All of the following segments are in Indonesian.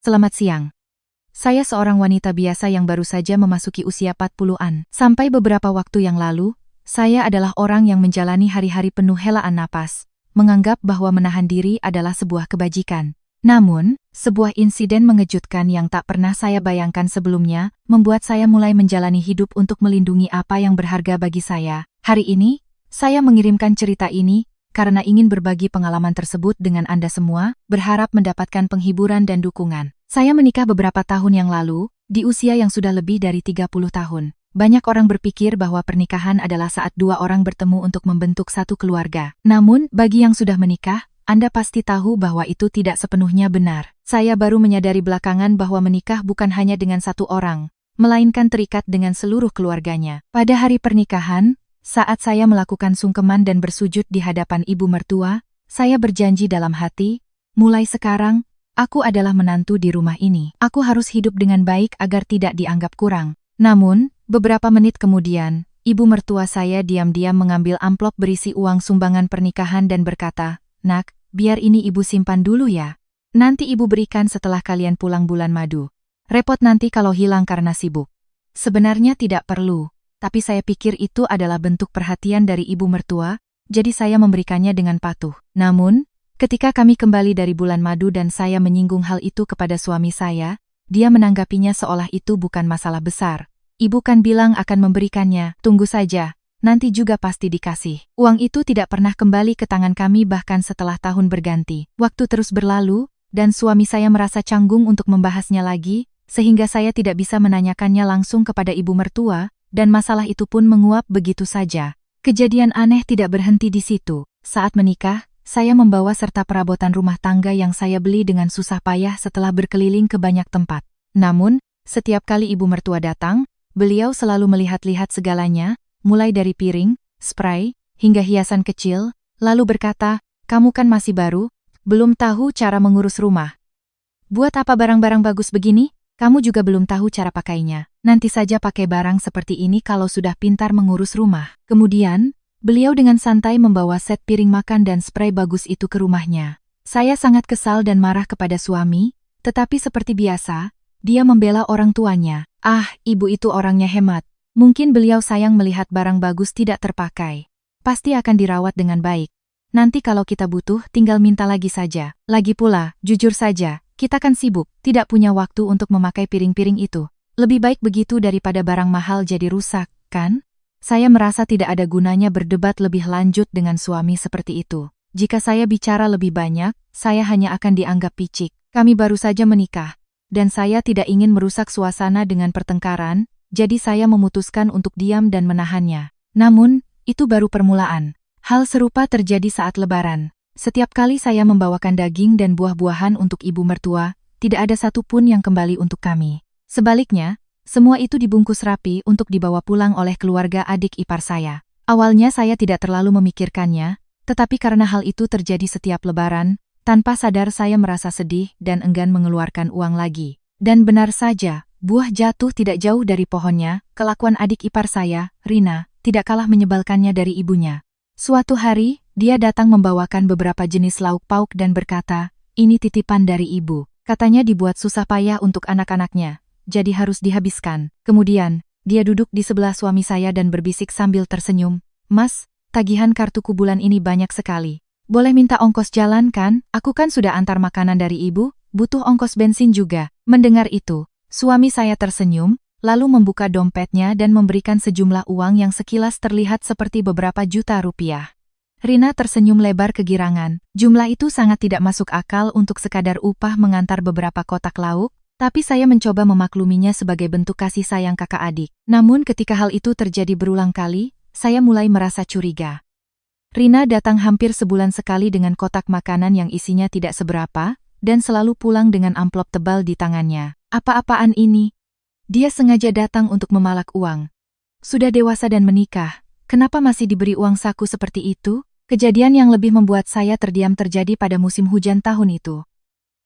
Selamat siang. Saya seorang wanita biasa yang baru saja memasuki usia 40-an. Sampai beberapa waktu yang lalu, saya adalah orang yang menjalani hari-hari penuh helaan napas, menganggap bahwa menahan diri adalah sebuah kebajikan. Namun, sebuah insiden mengejutkan yang tak pernah saya bayangkan sebelumnya, membuat saya mulai menjalani hidup untuk melindungi apa yang berharga bagi saya. Hari ini, saya mengirimkan cerita ini karena ingin berbagi pengalaman tersebut dengan Anda semua, berharap mendapatkan penghiburan dan dukungan. Saya menikah beberapa tahun yang lalu, di usia yang sudah lebih dari 30 tahun. Banyak orang berpikir bahwa pernikahan adalah saat dua orang bertemu untuk membentuk satu keluarga. Namun, bagi yang sudah menikah, Anda pasti tahu bahwa itu tidak sepenuhnya benar. Saya baru menyadari belakangan bahwa menikah bukan hanya dengan satu orang, melainkan terikat dengan seluruh keluarganya. Pada hari pernikahan, saat saya melakukan sungkeman dan bersujud di hadapan ibu mertua, saya berjanji dalam hati, mulai sekarang, aku adalah menantu di rumah ini. Aku harus hidup dengan baik agar tidak dianggap kurang. Namun, beberapa menit kemudian, ibu mertua saya diam-diam mengambil amplop berisi uang sumbangan pernikahan dan berkata, "Nak, biar ini ibu simpan dulu ya. Nanti ibu berikan setelah kalian pulang bulan madu. Repot nanti kalau hilang karena sibuk." Sebenarnya tidak perlu. Tapi saya pikir itu adalah bentuk perhatian dari ibu mertua, jadi saya memberikannya dengan patuh. Namun, ketika kami kembali dari bulan madu dan saya menyinggung hal itu kepada suami saya, dia menanggapinya seolah itu bukan masalah besar. Ibu kan bilang akan memberikannya, tunggu saja, nanti juga pasti dikasih. Uang itu tidak pernah kembali ke tangan kami bahkan setelah tahun berganti. Waktu terus berlalu, dan suami saya merasa canggung untuk membahasnya lagi, sehingga saya tidak bisa menanyakannya langsung kepada ibu mertua, dan masalah itu pun menguap begitu saja. Kejadian aneh tidak berhenti di situ. Saat menikah, saya membawa serta perabotan rumah tangga yang saya beli dengan susah payah setelah berkeliling ke banyak tempat. Namun, setiap kali ibu mertua datang, beliau selalu melihat-lihat segalanya, mulai dari piring, spray, hingga hiasan kecil, lalu berkata, "Kamu kan masih baru, belum tahu cara mengurus rumah. Buat apa barang-barang bagus begini? Kamu juga belum tahu cara pakainya. Nanti saja pakai barang seperti ini kalau sudah pintar mengurus rumah." Kemudian, beliau dengan santai membawa set piring makan dan spray bagus itu ke rumahnya. Saya sangat kesal dan marah kepada suami, tetapi seperti biasa, dia membela orang tuanya. Ibu itu orangnya hemat. Mungkin beliau sayang melihat barang bagus tidak terpakai. Pasti akan dirawat dengan baik. Nanti kalau kita butuh, tinggal minta lagi saja. Lagi pula, jujur saja, kita kan sibuk, tidak punya waktu untuk memakai piring-piring itu. Lebih baik begitu daripada barang mahal jadi rusak, kan? Saya merasa tidak ada gunanya berdebat lebih lanjut dengan suami seperti itu. Jika saya bicara lebih banyak, saya hanya akan dianggap picik. Kami baru saja menikah, dan saya tidak ingin merusak suasana dengan pertengkaran, jadi saya memutuskan untuk diam dan menahannya. Namun, itu baru permulaan. Hal serupa terjadi saat Lebaran. Setiap kali saya membawakan daging dan buah-buahan untuk ibu mertua, tidak ada satupun yang kembali untuk kami. Sebaliknya, semua itu dibungkus rapi untuk dibawa pulang oleh keluarga adik ipar saya. Awalnya saya tidak terlalu memikirkannya, tetapi karena hal itu terjadi setiap Lebaran, tanpa sadar saya merasa sedih dan enggan mengeluarkan uang lagi. Dan benar saja, buah jatuh tidak jauh dari pohonnya, kelakuan adik ipar saya, Rina, tidak kalah menyebalkannya dari ibunya. Suatu hari, dia datang membawakan beberapa jenis lauk pauk dan berkata, "Ini titipan dari ibu." Katanya dibuat susah payah untuk anak-anaknya, jadi harus dihabiskan. Kemudian, dia duduk di sebelah suami saya dan berbisik sambil tersenyum, "Mas, tagihan kartuku bulan ini banyak sekali. Boleh minta ongkos jalan kan? Aku kan sudah antar makanan dari ibu, butuh ongkos bensin juga." Mendengar itu, suami saya tersenyum, lalu membuka dompetnya dan memberikan sejumlah uang yang sekilas terlihat seperti beberapa juta rupiah. Rina tersenyum lebar kegirangan. Jumlah itu sangat tidak masuk akal untuk sekadar upah mengantar beberapa kotak lauk, tapi saya mencoba memakluminya sebagai bentuk kasih sayang kakak adik. Namun ketika hal itu terjadi berulang kali, saya mulai merasa curiga. Rina datang hampir sebulan sekali dengan kotak makanan yang isinya tidak seberapa, dan selalu pulang dengan amplop tebal di tangannya. Apa-apaan ini? Dia sengaja datang untuk memalak uang. Sudah dewasa dan menikah, kenapa masih diberi uang saku seperti itu? Kejadian yang lebih membuat saya terdiam terjadi pada musim hujan tahun itu.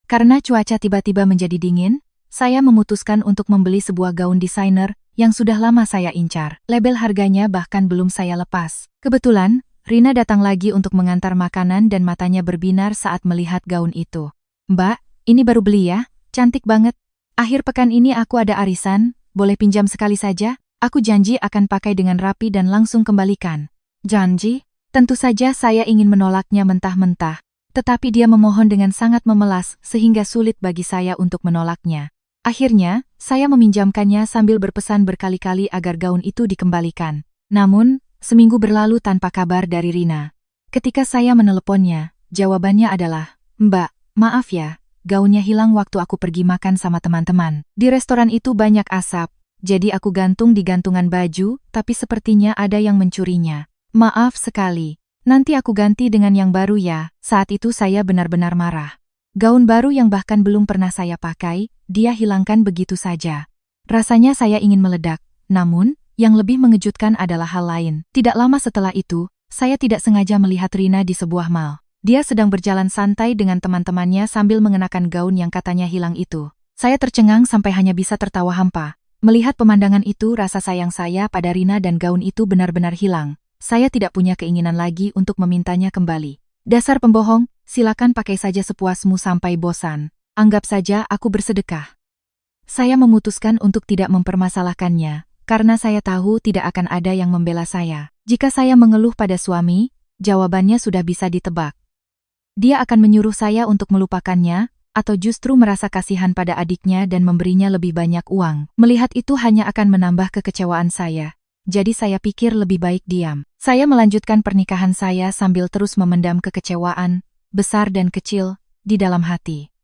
Karena cuaca tiba-tiba menjadi dingin, saya memutuskan untuk membeli sebuah gaun desainer yang sudah lama saya incar. Label harganya bahkan belum saya lepas. Kebetulan, Rina datang lagi untuk mengantar makanan dan matanya berbinar saat melihat gaun itu. "Mbak, ini baru beli ya? Cantik banget. Akhir pekan ini aku ada arisan, boleh pinjam sekali saja? Aku janji akan pakai dengan rapi dan langsung kembalikan. Janji? Tentu saja saya ingin menolaknya mentah-mentah. Tetapi dia memohon dengan sangat memelas sehingga sulit bagi saya untuk menolaknya. Akhirnya, saya meminjamkannya sambil berpesan berkali-kali agar gaun itu dikembalikan. Namun, seminggu berlalu tanpa kabar dari Rina. Ketika saya meneleponnya, jawabannya adalah, "Mbak, maaf ya, gaunnya hilang waktu aku pergi makan sama teman-teman. Di restoran itu banyak asap, jadi aku gantung di gantungan baju, tapi sepertinya ada yang mencurinya. Maaf sekali, nanti aku ganti dengan yang baru ya." Saat itu saya benar-benar marah. Gaun baru yang bahkan belum pernah saya pakai, dia hilangkan begitu saja. Rasanya saya ingin meledak, namun, yang lebih mengejutkan adalah hal lain. Tidak lama setelah itu, saya tidak sengaja melihat Rina di sebuah mall. Dia sedang berjalan santai dengan teman-temannya sambil mengenakan gaun yang katanya hilang itu. Saya tercengang sampai hanya bisa tertawa hampa. Melihat pemandangan itu, rasa sayang saya pada Rina dan gaun itu benar-benar hilang. Saya tidak punya keinginan lagi untuk memintanya kembali. Dasar pembohong, silakan pakai saja sepuasmu sampai bosan. Anggap saja aku bersedekah. Saya memutuskan untuk tidak mempermasalahkannya, karena saya tahu tidak akan ada yang membela saya. Jika saya mengeluh pada suami, jawabannya sudah bisa ditebak. Dia akan menyuruh saya untuk melupakannya, atau justru merasa kasihan pada adiknya dan memberinya lebih banyak uang. Melihat itu hanya akan menambah kekecewaan saya. Jadi saya pikir lebih baik diam. Saya melanjutkan pernikahan saya sambil terus memendam kekecewaan, besar dan kecil, di dalam hati.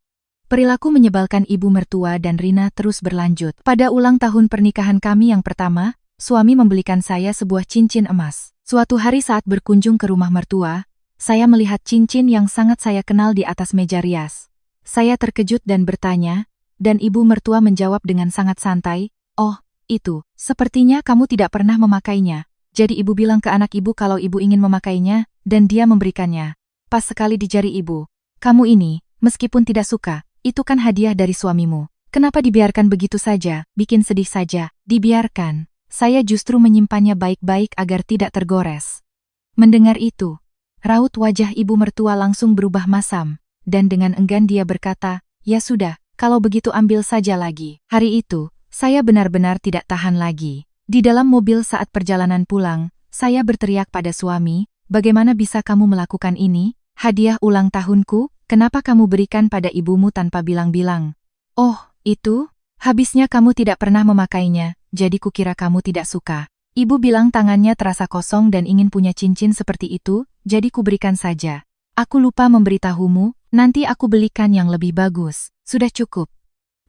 Perilaku menyebalkan ibu mertua dan Rina terus berlanjut. Pada ulang tahun pernikahan kami yang pertama, suami membelikan saya sebuah cincin emas. Suatu hari saat berkunjung ke rumah mertua, saya melihat cincin yang sangat saya kenal di atas meja rias. Saya terkejut dan bertanya, dan ibu mertua menjawab dengan sangat santai, "Oh, itu, sepertinya kamu tidak pernah memakainya." Jadi ibu bilang ke anak ibu kalau ibu ingin memakainya, dan dia memberikannya. Pas sekali di jari ibu. "Kamu ini, meskipun tidak suka, itu kan hadiah dari suamimu. Kenapa dibiarkan begitu saja, bikin sedih saja?" Dibiarkan. Saya justru menyimpannya baik-baik agar tidak tergores. Mendengar itu, raut wajah ibu mertua langsung berubah masam, dan dengan enggan dia berkata, "Ya sudah, kalau begitu ambil saja lagi." Hari itu, saya benar-benar tidak tahan lagi. Di dalam mobil saat perjalanan pulang, saya berteriak pada suami, "Bagaimana bisa kamu melakukan ini? Hadiah ulang tahunku, kenapa kamu berikan pada ibumu tanpa bilang-bilang?" "Oh, itu? Habisnya kamu tidak pernah memakainya, jadi kukira kamu tidak suka." Ibu bilang tangannya terasa kosong dan ingin punya cincin seperti itu, jadi kuberikan saja. "Aku lupa memberitahumu, nanti aku belikan yang lebih bagus." "Sudah cukup.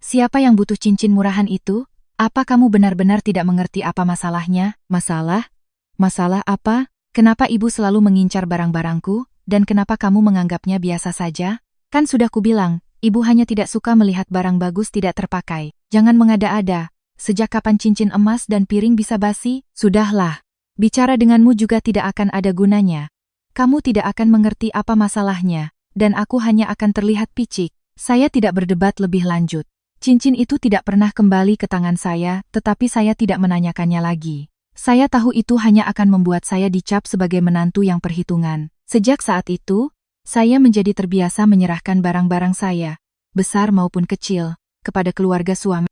Siapa yang butuh cincin murahan itu? Apa kamu benar-benar tidak mengerti apa masalahnya?" "Masalah? Masalah apa? Kenapa ibu selalu mengincar barang-barangku, dan kenapa kamu menganggapnya biasa saja? Kan sudah kubilang, ibu hanya tidak suka melihat barang bagus tidak terpakai. Jangan mengada-ada. Sejak kapan cincin emas dan piring bisa basi?" "Sudahlah. Bicara denganmu juga tidak akan ada gunanya. Kamu tidak akan mengerti apa masalahnya, dan aku hanya akan terlihat picik." Saya tidak berdebat lebih lanjut. Cincin itu tidak pernah kembali ke tangan saya, tetapi saya tidak menanyakannya lagi. Saya tahu itu hanya akan membuat saya dicap sebagai menantu yang perhitungan. Sejak saat itu, saya menjadi terbiasa menyerahkan barang-barang saya, besar maupun kecil, kepada keluarga suami.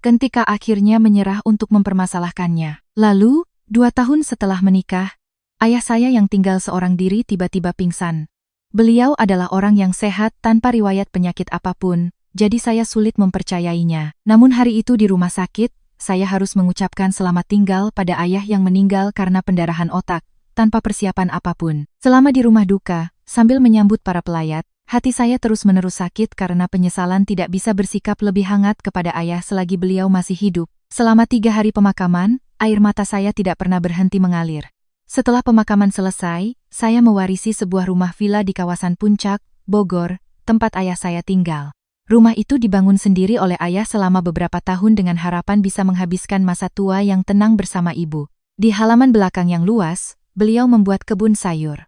Ketika akhirnya menyerah untuk mempermasalahkannya. Lalu, 2 tahun setelah menikah, ayah saya yang tinggal seorang diri tiba-tiba pingsan. Beliau adalah orang yang sehat tanpa riwayat penyakit apapun, jadi saya sulit mempercayainya. Namun hari itu di rumah sakit, saya harus mengucapkan selamat tinggal pada ayah yang meninggal karena pendarahan otak, tanpa persiapan apapun. Selama di rumah duka, sambil menyambut para pelayat, hati saya terus-menerus sakit karena penyesalan tidak bisa bersikap lebih hangat kepada ayah selagi beliau masih hidup. Selama 3 hari pemakaman, air mata saya tidak pernah berhenti mengalir. Setelah pemakaman selesai, saya mewarisi sebuah rumah villa di kawasan Puncak, Bogor, tempat ayah saya tinggal. Rumah itu dibangun sendiri oleh ayah selama beberapa tahun dengan harapan bisa menghabiskan masa tua yang tenang bersama ibu. Di halaman belakang yang luas, beliau membuat kebun sayur.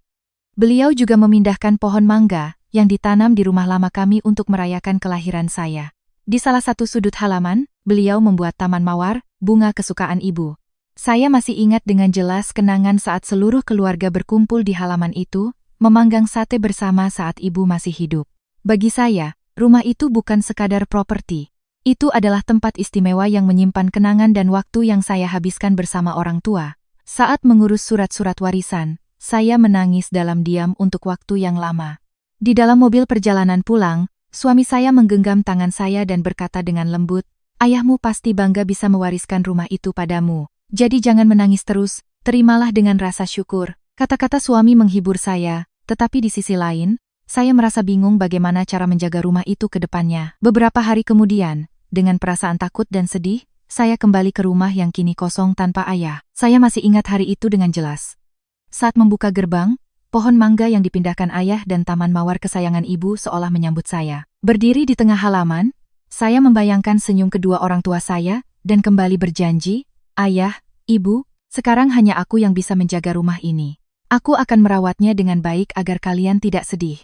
Beliau juga memindahkan pohon mangga yang ditanam di rumah lama kami untuk merayakan kelahiran saya. Di salah satu sudut halaman, beliau membuat taman mawar, bunga kesukaan ibu. Saya masih ingat dengan jelas kenangan saat seluruh keluarga berkumpul di halaman itu, memanggang sate bersama saat ibu masih hidup. Bagi saya, Rumah itu bukan sekadar properti. Itu adalah tempat istimewa yang menyimpan kenangan dan waktu yang saya habiskan bersama orang tua. Saat mengurus surat-surat warisan, saya menangis dalam diam untuk waktu yang lama. Di dalam mobil perjalanan pulang, suami saya menggenggam tangan saya dan berkata dengan lembut, "Ayahmu pasti bangga bisa mewariskan rumah itu padamu. Jadi jangan menangis terus, terimalah dengan rasa syukur." Kata-kata suami menghibur saya, tetapi di sisi lain, saya merasa bingung bagaimana cara menjaga rumah itu ke depannya. Beberapa hari kemudian, dengan perasaan takut dan sedih, saya kembali ke rumah yang kini kosong tanpa ayah. Saya masih ingat hari itu dengan jelas. Saat membuka gerbang, pohon mangga yang dipindahkan ayah dan taman mawar kesayangan ibu seolah menyambut saya. Berdiri di tengah halaman, saya membayangkan senyum kedua orang tua saya dan kembali berjanji, "Ayah, Ibu, sekarang hanya aku yang bisa menjaga rumah ini. Aku akan merawatnya dengan baik agar kalian tidak sedih."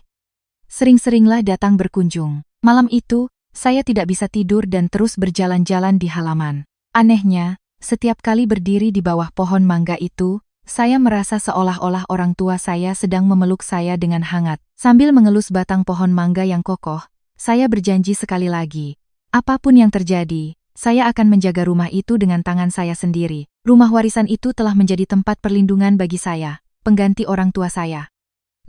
Sering-seringlah datang berkunjung. Malam itu, saya tidak bisa tidur dan terus berjalan-jalan di halaman. Anehnya, setiap kali berdiri di bawah pohon mangga itu, saya merasa seolah-olah orang tua saya sedang memeluk saya dengan hangat. Sambil mengelus batang pohon mangga yang kokoh, saya berjanji sekali lagi. Apapun yang terjadi, saya akan menjaga rumah itu dengan tangan saya sendiri. Rumah warisan itu telah menjadi tempat perlindungan bagi saya, pengganti orang tua saya.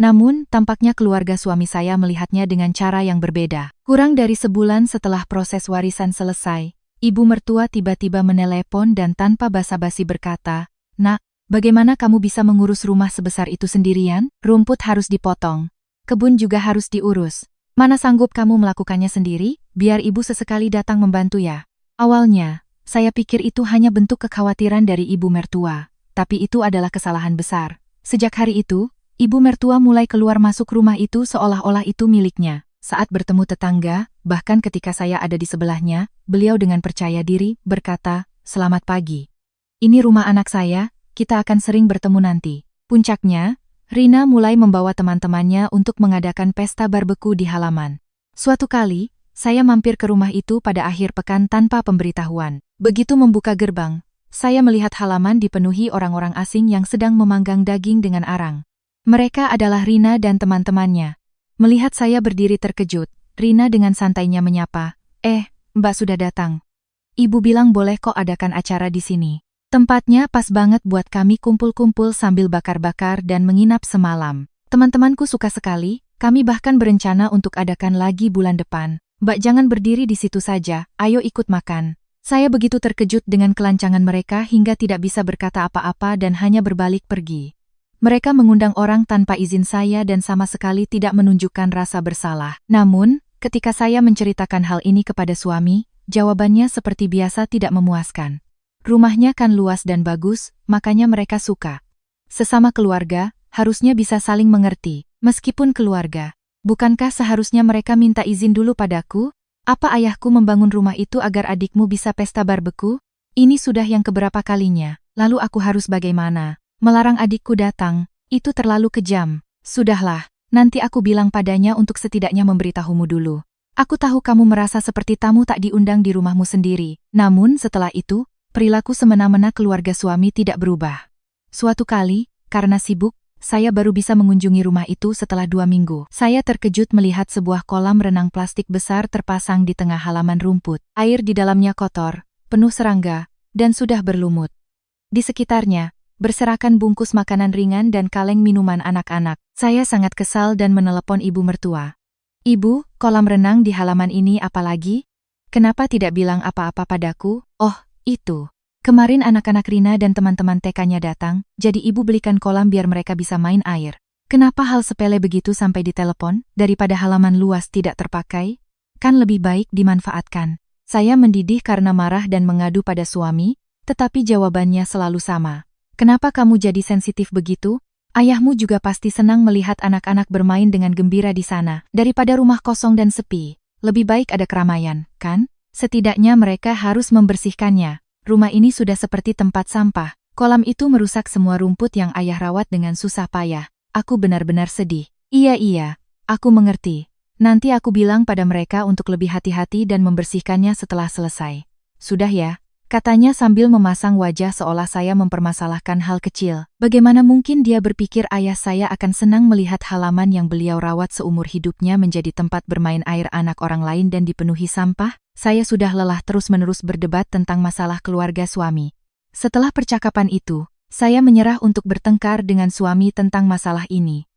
Namun, tampaknya keluarga suami saya melihatnya dengan cara yang berbeda. Kurang dari sebulan setelah proses warisan selesai, ibu mertua tiba-tiba menelepon dan tanpa basa-basi berkata, "Nak, bagaimana kamu bisa mengurus rumah sebesar itu sendirian? Rumput harus dipotong. Kebun juga harus diurus. Mana sanggup kamu melakukannya sendiri? Biar ibu sesekali datang membantu ya." Awalnya, saya pikir itu hanya bentuk kekhawatiran dari ibu mertua, tapi itu adalah kesalahan besar. Sejak hari itu, ibu mertua mulai keluar masuk rumah itu seolah-olah itu miliknya. Saat bertemu tetangga, bahkan ketika saya ada di sebelahnya, beliau dengan percaya diri berkata, "Selamat pagi. Ini rumah anak saya, kita akan sering bertemu nanti." Puncaknya, Rina mulai membawa teman-temannya untuk mengadakan pesta barbeku di halaman. Suatu kali, saya mampir ke rumah itu pada akhir pekan tanpa pemberitahuan. Begitu membuka gerbang, saya melihat halaman dipenuhi orang-orang asing yang sedang memanggang daging dengan arang. Mereka adalah Rina dan teman-temannya. Melihat saya berdiri terkejut, Rina dengan santainya menyapa, Mbak sudah datang. Ibu bilang boleh kok adakan acara di sini. Tempatnya pas banget buat kami kumpul-kumpul sambil bakar-bakar dan menginap semalam. Teman-temanku suka sekali, kami bahkan berencana untuk adakan lagi bulan depan. Mbak jangan berdiri di situ saja, ayo ikut makan." Saya begitu terkejut dengan kelancangan mereka hingga tidak bisa berkata apa-apa dan hanya berbalik pergi. Mereka mengundang orang tanpa izin saya dan sama sekali tidak menunjukkan rasa bersalah. Namun, ketika saya menceritakan hal ini kepada suami, jawabannya seperti biasa tidak memuaskan. Rumahnya kan luas dan bagus, makanya mereka suka. Sesama keluarga, harusnya bisa saling mengerti. Meskipun keluarga, bukankah seharusnya mereka minta izin dulu padaku? Apa ayahku membangun rumah itu agar adikmu bisa pesta barbeku? Ini sudah yang keberapa kalinya, lalu aku harus bagaimana? Melarang adikku datang, itu terlalu kejam. Sudahlah, nanti aku bilang padanya untuk setidaknya memberitahumu dulu. Aku tahu kamu merasa seperti tamu tak diundang di rumahmu sendiri. Namun setelah itu, perilaku semena-mena keluarga suami tidak berubah. Suatu kali, karena sibuk, saya baru bisa mengunjungi rumah itu setelah 2 minggu. Saya terkejut melihat sebuah kolam renang plastik besar terpasang di tengah halaman rumput. Air di dalamnya kotor, penuh serangga, dan sudah berlumut. Di sekitarnya, berserakan bungkus makanan ringan dan kaleng minuman anak-anak. Saya sangat kesal dan menelepon ibu mertua. "Ibu, kolam renang di halaman ini apa lagi? Kenapa tidak bilang apa-apa padaku?" "Oh, itu. Kemarin anak-anak Rina dan teman-teman TK-nya datang, jadi ibu belikan kolam biar mereka bisa main air. Kenapa hal sepele begitu sampai ditelepon, daripada halaman luas tidak terpakai? Kan lebih baik dimanfaatkan." Saya mendidih karena marah dan mengadu pada suami, tetapi jawabannya selalu sama. "Kenapa kamu jadi sensitif begitu? Ayahmu juga pasti senang melihat anak-anak bermain dengan gembira di sana, daripada rumah kosong dan sepi. Lebih baik ada keramaian, kan? Setidaknya mereka harus membersihkannya. Rumah ini sudah seperti tempat sampah. Kolam itu merusak semua rumput yang ayah rawat dengan susah payah. Aku benar-benar sedih." Iya, aku mengerti. Nanti aku bilang pada mereka untuk lebih hati-hati dan membersihkannya setelah selesai." "Sudah ya, Katanya sambil memasang wajah seolah saya mempermasalahkan hal kecil. Bagaimana mungkin dia berpikir ayah saya akan senang melihat halaman yang beliau rawat seumur hidupnya menjadi tempat bermain air anak orang lain dan dipenuhi sampah? Saya sudah lelah terus-menerus berdebat tentang masalah keluarga suami. Setelah percakapan itu, saya menyerah untuk bertengkar dengan suami tentang masalah ini.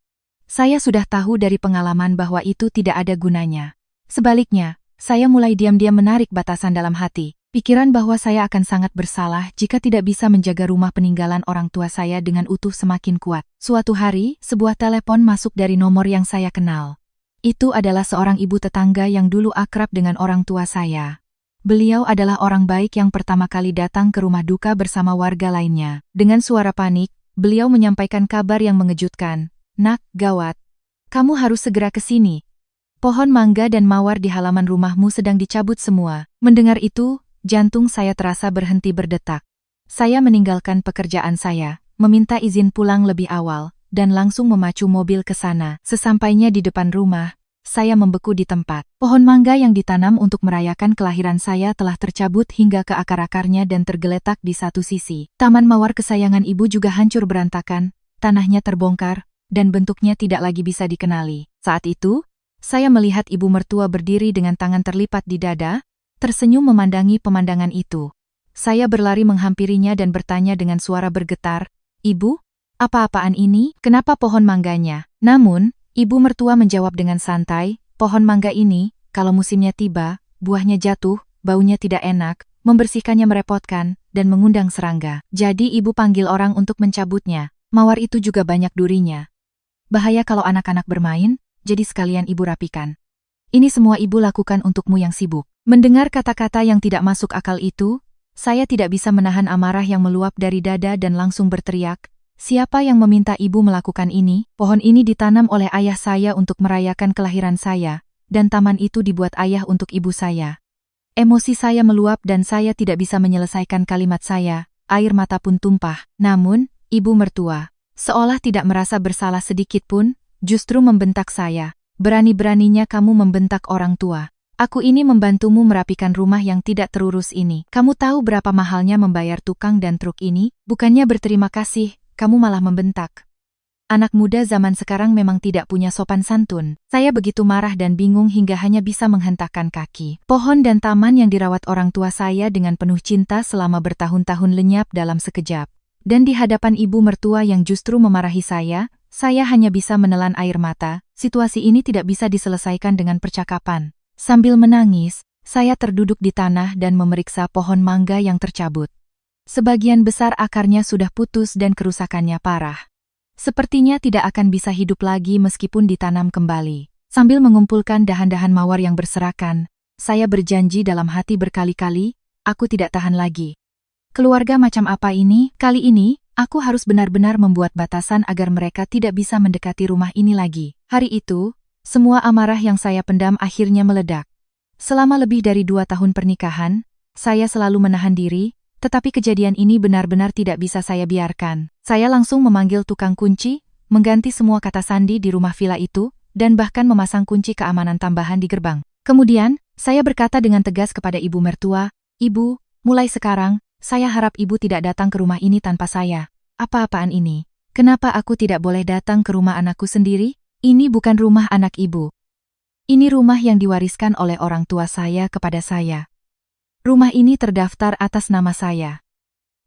Saya sudah tahu dari pengalaman bahwa itu tidak ada gunanya. Sebaliknya, saya mulai diam-diam menarik batasan dalam hati. Pikiran bahwa saya akan sangat bersalah jika tidak bisa menjaga rumah peninggalan orang tua saya dengan utuh semakin kuat. Suatu hari, sebuah telepon masuk dari nomor yang saya kenal. Itu adalah seorang ibu tetangga yang dulu akrab dengan orang tua saya. Beliau adalah orang baik yang pertama kali datang ke rumah duka bersama warga lainnya. Dengan suara panik, beliau menyampaikan kabar yang mengejutkan. "Nak, gawat. Kamu harus segera ke sini. Pohon mangga dan mawar di halaman rumahmu sedang dicabut semua." Mendengar itu, jantung saya terasa berhenti berdetak. Saya meninggalkan pekerjaan saya, meminta izin pulang lebih awal, dan langsung memacu mobil ke sana. Sesampainya di depan rumah, saya membeku di tempat. Pohon mangga yang ditanam untuk merayakan kelahiran saya telah tercabut hingga ke akar-akarnya dan tergeletak di satu sisi. Taman mawar kesayangan ibu juga hancur berantakan, tanahnya terbongkar, dan bentuknya tidak lagi bisa dikenali. Saat itu, saya melihat ibu mertua berdiri dengan tangan terlipat di dada, tersenyum memandangi pemandangan itu. Saya berlari menghampirinya dan bertanya dengan suara bergetar, "Ibu, apa-apaan ini? Kenapa pohon mangganya?" Namun, ibu mertua menjawab dengan santai, "Pohon mangga ini, kalau musimnya tiba, buahnya jatuh, baunya tidak enak, membersihkannya merepotkan, dan mengundang serangga. Jadi ibu panggil orang untuk mencabutnya. Mawar itu juga banyak durinya. Bahaya kalau anak-anak bermain, jadi sekalian ibu rapikan. Ini semua ibu lakukan untukmu yang sibuk." Mendengar kata-kata yang tidak masuk akal itu, saya tidak bisa menahan amarah yang meluap dari dada dan langsung berteriak, "Siapa yang meminta ibu melakukan ini? Pohon ini ditanam oleh ayah saya untuk merayakan kelahiran saya, dan taman itu dibuat ayah untuk ibu saya." Emosi saya meluap dan saya tidak bisa menyelesaikan kalimat saya, air mata pun tumpah. Namun, ibu mertua, seolah tidak merasa bersalah sedikit pun, justru membentak saya. "Berani-beraninya kamu membentak orang tua. Aku ini membantumu merapikan rumah yang tidak terurus ini. Kamu tahu berapa mahalnya membayar tukang dan truk ini? Bukannya berterima kasih, kamu malah membentak." Anak muda zaman sekarang memang tidak punya sopan santun. Saya begitu marah dan bingung hingga hanya bisa menghentakkan kaki. Pohon dan taman yang dirawat orang tua saya dengan penuh cinta selama bertahun-tahun lenyap dalam sekejap. Dan di hadapan ibu mertua yang justru memarahi saya hanya bisa menelan air mata. Situasi ini tidak bisa diselesaikan dengan percakapan. Sambil menangis, saya terduduk di tanah dan memeriksa pohon mangga yang tercabut. Sebagian besar akarnya sudah putus dan kerusakannya parah. Sepertinya tidak akan bisa hidup lagi meskipun ditanam kembali. Sambil mengumpulkan dahan-dahan mawar yang berserakan, saya berjanji dalam hati berkali-kali, aku tidak tahan lagi. Keluarga macam apa ini? Kali ini, aku harus benar-benar membuat batasan agar mereka tidak bisa mendekati rumah ini lagi. Hari itu, semua amarah yang saya pendam akhirnya meledak. Selama lebih dari 2 tahun pernikahan, saya selalu menahan diri, tetapi kejadian ini benar-benar tidak bisa saya biarkan. Saya langsung memanggil tukang kunci, mengganti semua kata sandi di rumah villa itu, dan bahkan memasang kunci keamanan tambahan di gerbang. Kemudian, saya berkata dengan tegas kepada ibu mertua, "Ibu, mulai sekarang, saya harap ibu tidak datang ke rumah ini tanpa saya." "Apa-apaan ini? Kenapa aku tidak boleh datang ke rumah anakku sendiri? Ini bukan rumah anak ibu. Ini rumah yang diwariskan oleh orang tua saya kepada saya. Rumah ini terdaftar atas nama saya.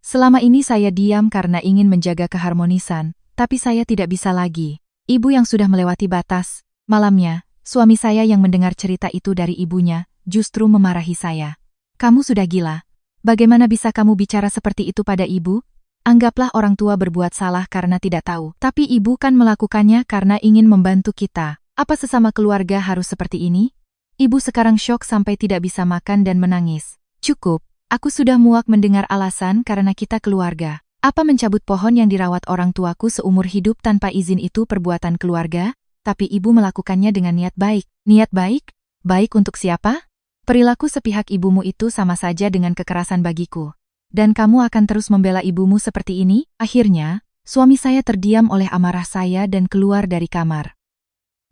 Selama ini saya diam karena ingin menjaga keharmonisan, tapi saya tidak bisa lagi." Ibu yang sudah melewati batas. Malamnya, suami saya yang mendengar cerita itu dari ibunya, justru memarahi saya. "Kamu sudah gila. Bagaimana bisa kamu bicara seperti itu pada ibu? Anggaplah orang tua berbuat salah karena tidak tahu. Tapi ibu kan melakukannya karena ingin membantu kita. Apa sesama keluarga harus seperti ini?" Ibu sekarang syok sampai tidak bisa makan dan menangis. "Cukup, aku sudah muak mendengar alasan karena kita keluarga. Apa mencabut pohon yang dirawat orang tuaku seumur hidup tanpa izin itu perbuatan keluarga? Tapi ibu melakukannya dengan niat baik." "Niat baik? Baik untuk siapa?" "Perilaku sepihak ibumu itu sama saja dengan kekerasan bagiku. Dan kamu akan terus membela ibumu seperti ini?" Akhirnya, suami saya terdiam oleh amarah saya dan keluar dari kamar.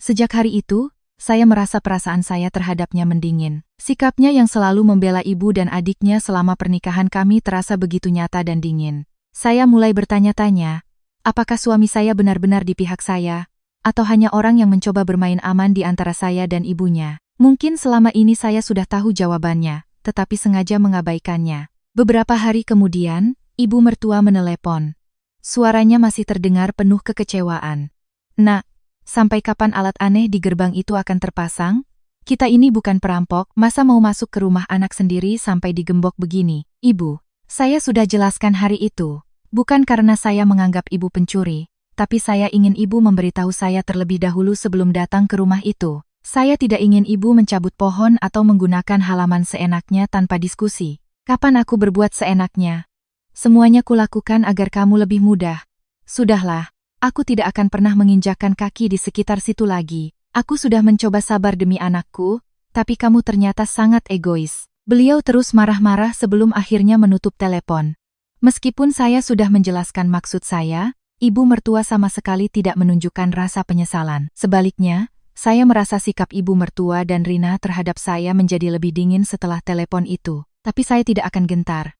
Sejak hari itu, saya merasa perasaan saya terhadapnya mendingin. Sikapnya yang selalu membela ibu dan adiknya selama pernikahan kami terasa begitu nyata dan dingin. Saya mulai bertanya-tanya, apakah suami saya benar-benar di pihak saya, atau hanya orang yang mencoba bermain aman di antara saya dan ibunya. Mungkin selama ini saya sudah tahu jawabannya, tetapi sengaja mengabaikannya. Beberapa hari kemudian, ibu mertua menelepon. Suaranya masih terdengar penuh kekecewaan. "Nak, sampai kapan alat aneh di gerbang itu akan terpasang? Kita ini bukan perampok, masa mau masuk ke rumah anak sendiri sampai digembok begini?" "Ibu, saya sudah jelaskan hari itu. Bukan karena saya menganggap ibu pencuri, tapi saya ingin ibu memberitahu saya terlebih dahulu sebelum datang ke rumah itu. Saya tidak ingin ibu mencabut pohon atau menggunakan halaman seenaknya tanpa diskusi. Kapan aku berbuat seenaknya? Semuanya kulakukan agar kamu lebih mudah. Sudahlah, aku tidak akan pernah menginjakkan kaki di sekitar situ lagi. Aku sudah mencoba sabar demi anakku, tapi kamu ternyata sangat egois." Beliau terus marah-marah sebelum akhirnya menutup telepon. Meskipun saya sudah menjelaskan maksud saya, ibu mertua sama sekali tidak menunjukkan rasa penyesalan. Sebaliknya, saya merasa sikap ibu mertua dan Rina terhadap saya menjadi lebih dingin setelah telepon itu. Tapi saya tidak akan gentar.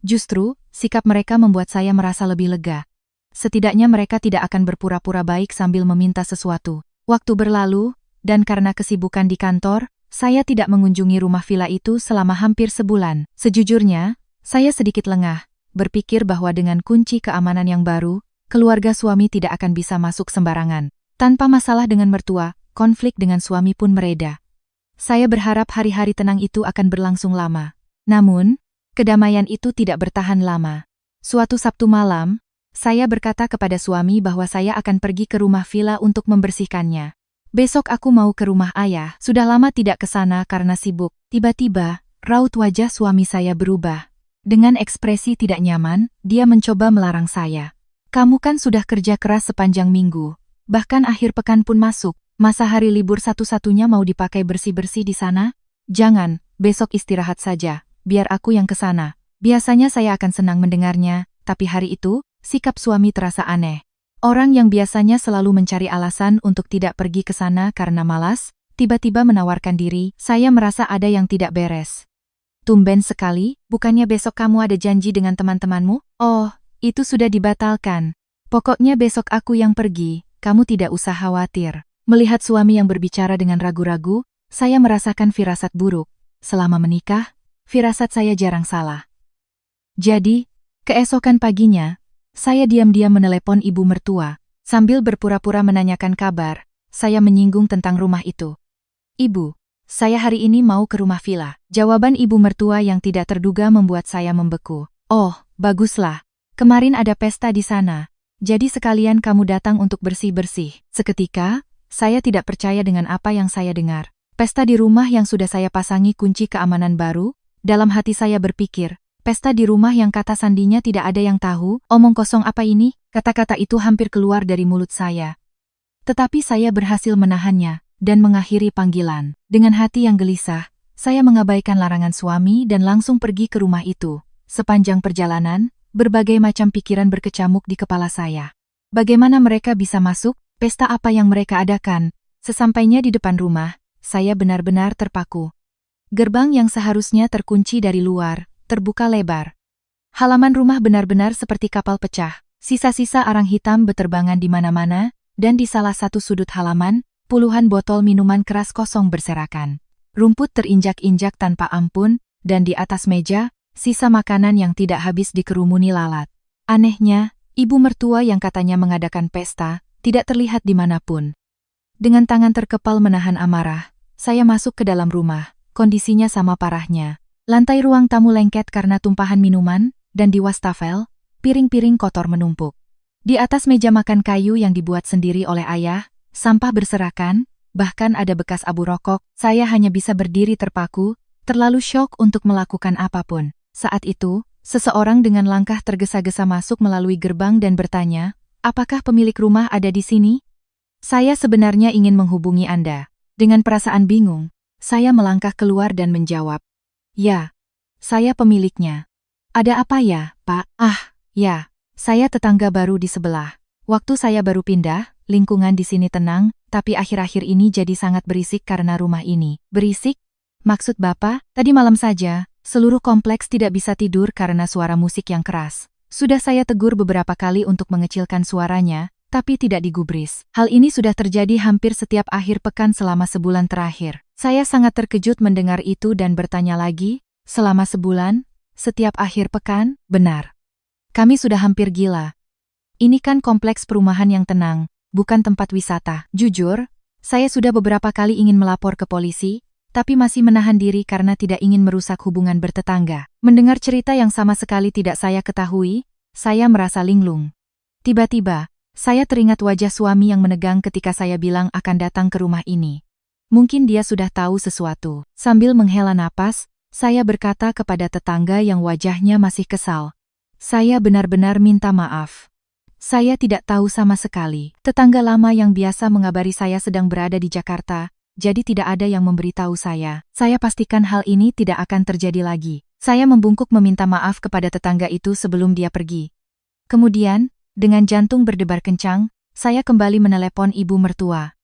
Justru, sikap mereka membuat saya merasa lebih lega. Setidaknya mereka tidak akan berpura-pura baik sambil meminta sesuatu. Waktu berlalu, dan karena kesibukan di kantor, saya tidak mengunjungi rumah villa itu selama hampir sebulan. Sejujurnya, saya sedikit lengah, berpikir bahwa dengan kunci keamanan yang baru, keluarga suami tidak akan bisa masuk sembarangan. Tanpa masalah dengan mertua, konflik dengan suami pun mereda. Saya berharap hari-hari tenang itu akan berlangsung lama. Namun, kedamaian itu tidak bertahan lama. Suatu Sabtu malam, saya berkata kepada suami bahwa saya akan pergi ke rumah villa untuk membersihkannya. "Besok aku mau ke rumah ayah, sudah lama tidak ke sana karena sibuk." Tiba-tiba, raut wajah suami saya berubah. Dengan ekspresi tidak nyaman, dia mencoba melarang saya. "Kamu kan sudah kerja keras sepanjang minggu, bahkan akhir pekan pun masuk. Masa hari libur satu-satunya mau dipakai bersih-bersih di sana? Jangan, besok istirahat saja, biar aku yang ke sana." Biasanya saya akan senang mendengarnya, tapi hari itu, sikap suami terasa aneh. Orang yang biasanya selalu mencari alasan untuk tidak pergi ke sana karena malas, tiba-tiba menawarkan diri. Saya merasa ada yang tidak beres. "Tumben sekali, bukannya besok kamu ada janji dengan teman-temanmu?" "Oh, itu sudah dibatalkan. Pokoknya besok aku yang pergi, kamu tidak usah khawatir." Melihat suami yang berbicara dengan ragu-ragu, saya merasakan firasat buruk. Selama menikah, firasat saya jarang salah. Jadi, keesokan paginya, saya diam-diam menelepon ibu mertua. Sambil berpura-pura menanyakan kabar, saya menyinggung tentang rumah itu. "Ibu, saya hari ini mau ke rumah villa." Jawaban ibu mertua yang tidak terduga membuat saya membeku. "Oh, baguslah. Kemarin ada pesta di sana. Jadi sekalian kamu datang untuk bersih-bersih." Seketika, saya tidak percaya dengan apa yang saya dengar. Pesta di rumah yang sudah saya pasangi kunci keamanan baru, dalam hati saya berpikir, pesta di rumah yang kata sandinya tidak ada yang tahu, omong kosong apa ini? Kata-kata itu hampir keluar dari mulut saya. Tetapi saya berhasil menahannya, dan mengakhiri panggilan. Dengan hati yang gelisah, saya mengabaikan larangan suami dan langsung pergi ke rumah itu. Sepanjang perjalanan, berbagai macam pikiran berkecamuk di kepala saya. Bagaimana mereka bisa masuk? Pesta apa yang mereka adakan? Sesampainya di depan rumah, saya benar-benar terpaku. Gerbang yang seharusnya terkunci dari luar, terbuka lebar. Halaman rumah benar-benar seperti kapal pecah. Sisa-sisa arang hitam beterbangan di mana-mana, dan di salah satu sudut halaman, puluhan botol minuman keras kosong berserakan. Rumput terinjak-injak tanpa ampun, dan di atas meja, sisa makanan yang tidak habis dikerumuni lalat. Anehnya, ibu mertua yang katanya mengadakan pesta, tidak terlihat dimanapun. Dengan tangan terkepal menahan amarah, saya masuk ke dalam rumah. Kondisinya sama parahnya. Lantai ruang tamu lengket karena tumpahan minuman, dan di wastafel, piring-piring kotor menumpuk. Di atas meja makan kayu yang dibuat sendiri oleh ayah, sampah berserakan, bahkan ada bekas abu rokok. Saya hanya bisa berdiri terpaku, terlalu syok untuk melakukan apapun. Saat itu, seseorang dengan langkah tergesa-gesa masuk melalui gerbang dan bertanya, "Apakah pemilik rumah ada di sini?" "Saya sebenarnya ingin menghubungi Anda." Dengan perasaan bingung, saya melangkah keluar dan menjawab, "Ya, saya pemiliknya." "Ada apa ya, Pak?" "Ah, ya, saya tetangga baru di sebelah. Waktu saya baru pindah, lingkungan di sini tenang, tapi akhir-akhir ini jadi sangat berisik karena rumah ini." "Berisik? Maksud Bapak, tadi malam saja, seluruh kompleks tidak bisa tidur karena suara musik yang keras. Sudah saya tegur beberapa kali untuk mengecilkan suaranya, tapi tidak digubris. Hal ini sudah terjadi hampir setiap akhir pekan selama sebulan terakhir. Saya sangat terkejut mendengar itu dan bertanya lagi, selama sebulan? Setiap akhir pekan? Benar. Kami sudah hampir gila. Ini kan kompleks perumahan yang tenang, bukan tempat wisata. Jujur, saya sudah beberapa kali ingin melapor ke polisi, tapi masih menahan diri karena tidak ingin merusak hubungan bertetangga. Mendengar cerita yang sama sekali tidak saya ketahui, saya merasa linglung. Tiba-tiba, saya teringat wajah suami yang menegang ketika saya bilang akan datang ke rumah ini. Mungkin dia sudah tahu sesuatu. Sambil menghela napas, saya berkata kepada tetangga yang wajahnya masih kesal. Saya benar-benar minta maaf. Saya tidak tahu sama sekali. Tetangga lama yang biasa mengabari saya sedang berada di Jakarta, jadi tidak ada yang memberitahu saya. Saya pastikan hal ini tidak akan terjadi lagi. Saya membungkuk meminta maaf kepada tetangga itu sebelum dia pergi. Kemudian, dengan jantung berdebar kencang, saya kembali menelepon ibu mertua.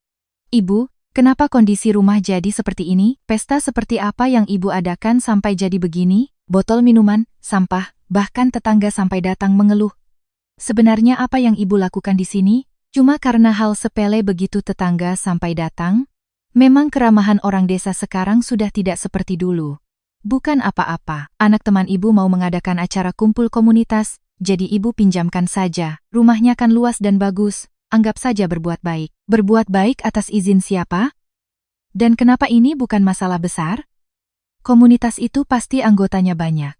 Ibu, kenapa kondisi rumah jadi seperti ini? Pesta seperti apa yang ibu adakan sampai jadi begini? Botol minuman, sampah, bahkan tetangga sampai datang mengeluh. Sebenarnya apa yang ibu lakukan di sini? Cuma karena hal sepele begitu tetangga sampai datang? Memang keramahan orang desa sekarang sudah tidak seperti dulu. Bukan apa-apa, anak teman ibu mau mengadakan acara kumpul komunitas, jadi ibu pinjamkan saja. Rumahnya kan luas dan bagus, anggap saja berbuat baik. Berbuat baik atas izin siapa? Dan kenapa ini bukan masalah besar? Komunitas itu pasti anggotanya banyak.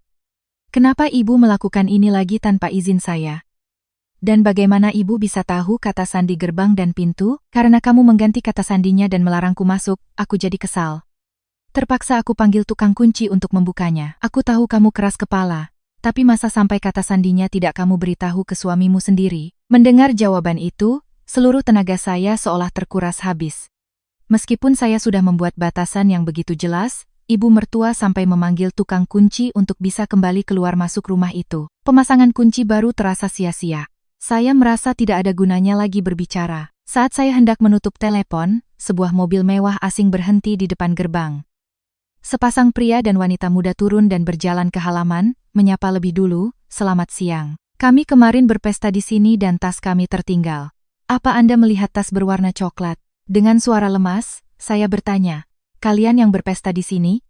Kenapa ibu melakukan ini lagi tanpa izin saya? Dan bagaimana ibu bisa tahu kata sandi gerbang dan pintu? Karena kamu mengganti kata sandinya dan melarangku masuk, aku jadi kesal. Terpaksa aku panggil tukang kunci untuk membukanya. Aku tahu kamu keras kepala, tapi masa sampai kata sandinya tidak kamu beritahu ke suamimu sendiri? Mendengar jawaban itu, seluruh tenaga saya seolah terkuras habis. Meskipun saya sudah membuat batasan yang begitu jelas, ibu mertua sampai memanggil tukang kunci untuk bisa kembali keluar masuk rumah itu. Pemasangan kunci baru terasa sia-sia. Saya merasa tidak ada gunanya lagi berbicara. Saat saya hendak menutup telepon, sebuah mobil mewah asing berhenti di depan gerbang. Sepasang pria dan wanita muda turun dan berjalan ke halaman, menyapa lebih dulu, "Selamat siang. Kami kemarin berpesta di sini dan tas kami tertinggal. Apa Anda melihat tas berwarna coklat?" Dengan suara lemas, saya bertanya, "Kalian yang berpesta di sini?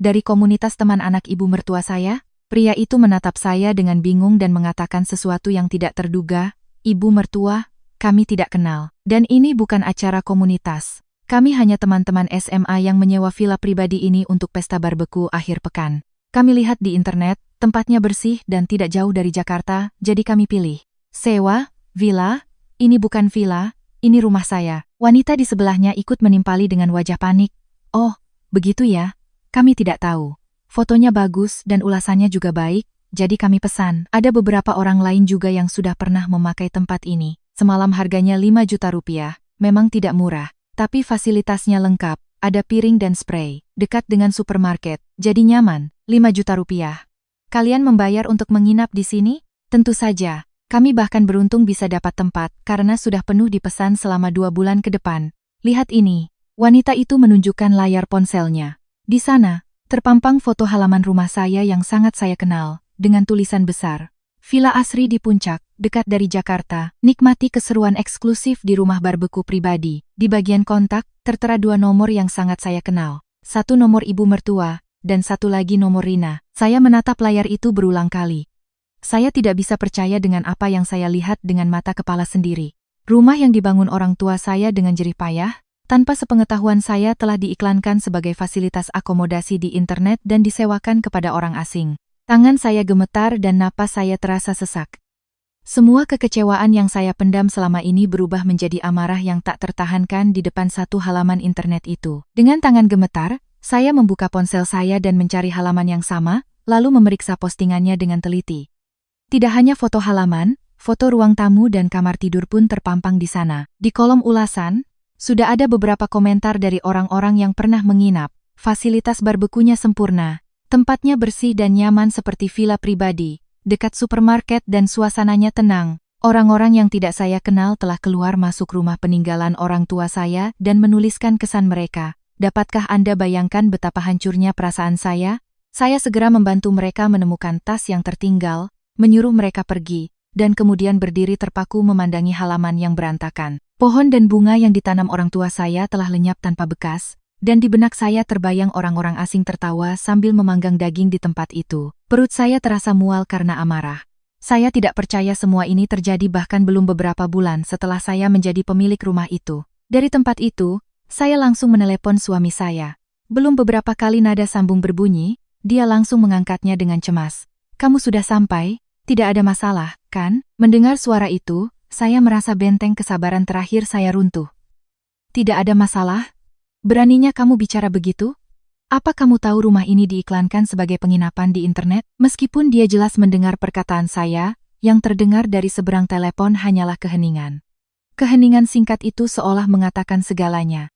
Dari komunitas teman anak ibu mertua saya?" Pria itu menatap saya dengan bingung dan mengatakan sesuatu yang tidak terduga, "Ibu mertua, kami tidak kenal. Dan ini bukan acara komunitas. Kami hanya teman-teman SMA yang menyewa villa pribadi ini untuk pesta barbeku akhir pekan. Kami lihat di internet, tempatnya bersih dan tidak jauh dari Jakarta, jadi kami pilih." "Sewa? Villa? Ini bukan villa, ini rumah saya." Wanita di sebelahnya ikut menimpali dengan wajah panik. "Oh, begitu ya? Kami tidak tahu. Fotonya bagus dan ulasannya juga baik, jadi kami pesan." Ada beberapa orang lain juga yang sudah pernah memakai tempat ini. Semalam harganya 5 juta rupiah, memang tidak murah, tapi fasilitasnya lengkap, ada piring dan spray, dekat dengan supermarket, jadi nyaman, 5 juta rupiah. Kalian membayar untuk menginap di sini? Tentu saja, kami bahkan beruntung bisa dapat tempat karena sudah penuh dipesan selama 2 bulan ke depan. Lihat ini, wanita itu menunjukkan layar ponselnya. Di sana, terpampang foto halaman rumah saya yang sangat saya kenal, dengan tulisan besar, "Villa Asri di Puncak, dekat dari Jakarta, nikmati keseruan eksklusif di rumah barbeku pribadi." Di bagian kontak, tertera 2 nomor yang sangat saya kenal. 1 nomor ibu mertua, dan 1 lagi nomor Rina. Saya menatap layar itu berulang kali. Saya tidak bisa percaya dengan apa yang saya lihat dengan mata kepala sendiri. Rumah yang dibangun orang tua saya dengan jerih payah, tanpa sepengetahuan saya telah diiklankan sebagai fasilitas akomodasi di internet dan disewakan kepada orang asing. Tangan saya gemetar dan napas saya terasa sesak. Semua kekecewaan yang saya pendam selama ini berubah menjadi amarah yang tak tertahankan di depan satu halaman internet itu. Dengan tangan gemetar, saya membuka ponsel saya dan mencari halaman yang sama, lalu memeriksa postingannya dengan teliti. Tidak hanya foto halaman, foto ruang tamu dan kamar tidur pun terpampang di sana. Di kolom ulasan, sudah ada beberapa komentar dari orang-orang yang pernah menginap. Fasilitas barbekunya sempurna, tempatnya bersih dan nyaman seperti villa pribadi, dekat supermarket dan suasananya tenang. Orang-orang yang tidak saya kenal telah keluar masuk rumah peninggalan orang tua saya dan menuliskan kesan mereka. Dapatkah Anda bayangkan betapa hancurnya perasaan saya? Saya segera membantu mereka menemukan tas yang tertinggal, menyuruh mereka pergi, dan kemudian berdiri terpaku memandangi halaman yang berantakan. Pohon dan bunga yang ditanam orang tua saya telah lenyap tanpa bekas, dan di benak saya terbayang orang-orang asing tertawa sambil memanggang daging di tempat itu. Perut saya terasa mual karena amarah. Saya tidak percaya semua ini terjadi bahkan belum beberapa bulan setelah saya menjadi pemilik rumah itu. Dari tempat itu, saya langsung menelepon suami saya. Belum beberapa kali nada sambung berbunyi, dia langsung mengangkatnya dengan cemas. "Kamu sudah sampai? Tidak ada masalah, kan?" Mendengar suara itu, saya merasa benteng kesabaran terakhir saya runtuh. "Tidak ada masalah? Beraninya kamu bicara begitu? Apa kamu tahu rumah ini diiklankan sebagai penginapan di internet?" Meskipun dia jelas mendengar perkataan saya, yang terdengar dari seberang telepon hanyalah keheningan. Keheningan singkat itu seolah mengatakan segalanya.